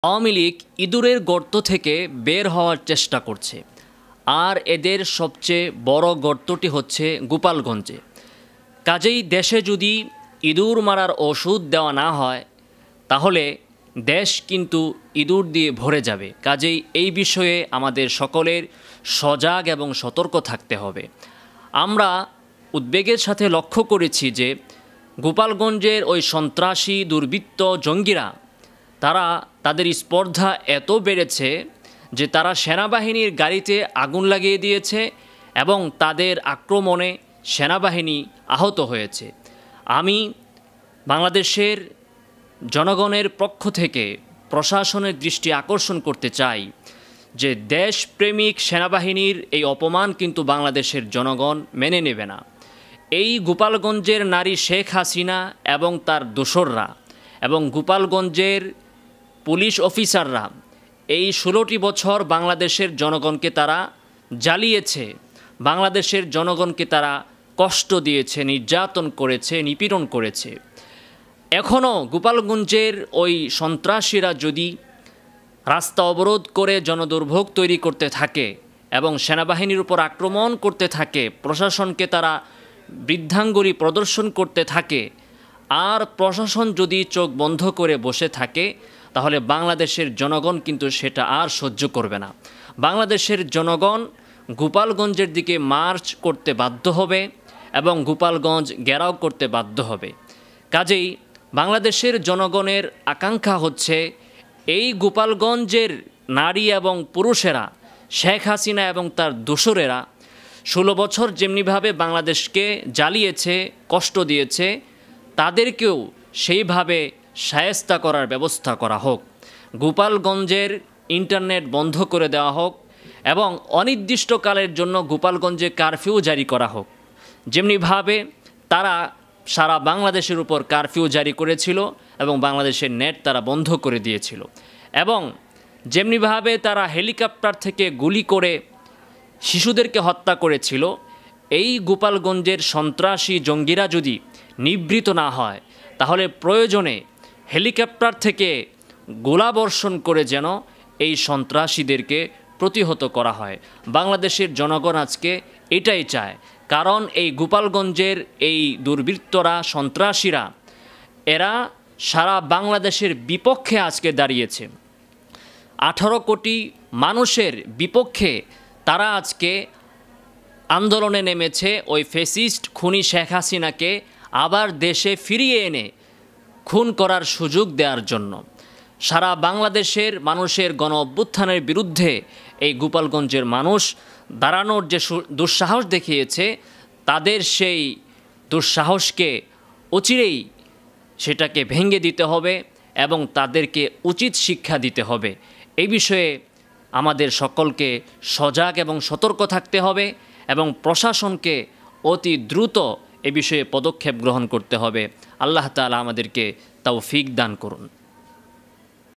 আওয়ামী লীগ ইঁদুরের গর্ত থেকে বের হওয়ার চেষ্টা করছে, আর এদের সবচেয়ে বড় গর্তটি হচ্ছে গোপালগঞ্জে। কাজেই দেশে যদি ইঁদুর মারার ওষুধ দেওয়া না হয় তাহলে দেশ কিন্তু ইঁদুর দিয়ে ভরে যাবে। কাজেই এই বিষয়ে আমাদের সকলের সজাগ এবং সতর্ক থাকতে হবে। আমরা উদ্বেগের সাথে লক্ষ্য করেছি যে গোপালগঞ্জের ওই সন্ত্রাসী দুর্বৃত্ত জঙ্গিরা তারা তাদের স্পর্ধা এত বেড়েছে যে তারা সেনাবাহিনীর গাড়িতে আগুন লাগিয়ে দিয়েছে এবং তাদের আক্রমণে সেনাবাহিনী আহত হয়েছে। আমি বাংলাদেশের জনগণের পক্ষ থেকে প্রশাসনের দৃষ্টি আকর্ষণ করতে চাই যে দেশপ্রেমিক সেনাবাহিনীর এই অপমান কিন্তু বাংলাদেশের জনগণ মেনে নেবে না। এই গোপালগঞ্জের নারী শেখ হাসিনা এবং তার দোসররা এবং গোপালগঞ্জের পুলিশ অফিসাররা এই 16টি বছর বাংলাদেশের জনগণকে তারা জ্বালিয়েছে, বাংলাদেশের জনগণকে তারা কষ্ট দিয়েছে, নির্যাতন করেছে, নিপীড়ন করেছে। এখনও গোপালগঞ্জের ওই সন্ত্রাসীরা যদি রাস্তা অবরোধ করে জনদুর্ভোগ তৈরি করতে থাকে এবং সেনাবাহিনীর উপর আক্রমণ করতে থাকে, প্রশাসনকে তারা বৃদ্ধাঙ্গুলি প্রদর্শন করতে থাকে, আর প্রশাসন যদি চোখ বন্ধ করে বসে থাকে তাহলে বাংলাদেশের জনগণ কিন্তু সেটা আর সহ্য করবে না। বাংলাদেশের জনগণ গোপালগঞ্জের দিকে মার্চ করতে বাধ্য হবে এবং গোপালগঞ্জ ঘেরাও করতে বাধ্য হবে। কাজেই বাংলাদেশের জনগণের আকাঙ্ক্ষা হচ্ছে এই গোপালগঞ্জের নারী এবং পুরুষেরা, শেখ হাসিনা এবং তার দোসরেরা 16 বছর যেমনিভাবে বাংলাদেশকে জ্বালিয়েছে, কষ্ট দিয়েছে, তাদেরকেও সেইভাবে শায়েস্তা করার ব্যবস্থা করা হোক। গোপালগঞ্জের ইন্টারনেট বন্ধ করে দেওয়া হোক এবং অনির্দিষ্টকালের জন্য গোপালগঞ্জে কারফিউ জারি করা হোক। যেমনিভাবে তারা সারা বাংলাদেশের উপর কারফিউ জারি করেছিল এবং বাংলাদেশের নেট তারা বন্ধ করে দিয়েছিল, এবং যেমনিভাবে তারা হেলিকপ্টার থেকে গুলি করে শিশুদেরকে হত্যা করেছিল, এই গোপালগঞ্জের সন্ত্রাসী জঙ্গিরা যদি নিবৃত না হয় তাহলে প্রয়োজনে হেলিকপ্টার থেকে গোলাবর্ষণ করে যেন এই সন্ত্রাসীদেরকে প্রতিহত করা হয়। বাংলাদেশের জনগণ আজকে এটাই চায়, কারণ এই গোপালগঞ্জের এই দুর্বৃত্তরা, সন্ত্রাসীরা, এরা সারা বাংলাদেশের বিপক্ষে আজকে দাঁড়িয়েছে। 18 কোটি মানুষের বিপক্ষে তারা আজকে আন্দোলনে নেমেছে ওই ফ্যাসিস্ট খুনি শেখ হাসিনাকে আবার দেশে ফিরিয়ে এনে খুন করার সুযোগ দেওয়ার জন্য। সারা বাংলাদেশের মানুষের গণ অভ্যুত্থানের বিরুদ্ধে এই গোপালগঞ্জের মানুষ দাঁড়ানোর যে দুঃসাহস দেখিয়েছে, তাদের সেই দুঃসাহসকে অচিরেই সেটাকে ভেঙে দিতে হবে এবং তাদেরকে উচিত শিক্ষা দিতে হবে। এই বিষয়ে আমাদের সকলকে সজাগ এবং সতর্ক থাকতে হবে এবং প্রশাসনকে অতি দ্রুত এ বিষয়ে পদক্ষেপ গ্রহণ করতে হবে। আল্লাহ তাআলা আমাদেরকে তৌফিক দান করুন।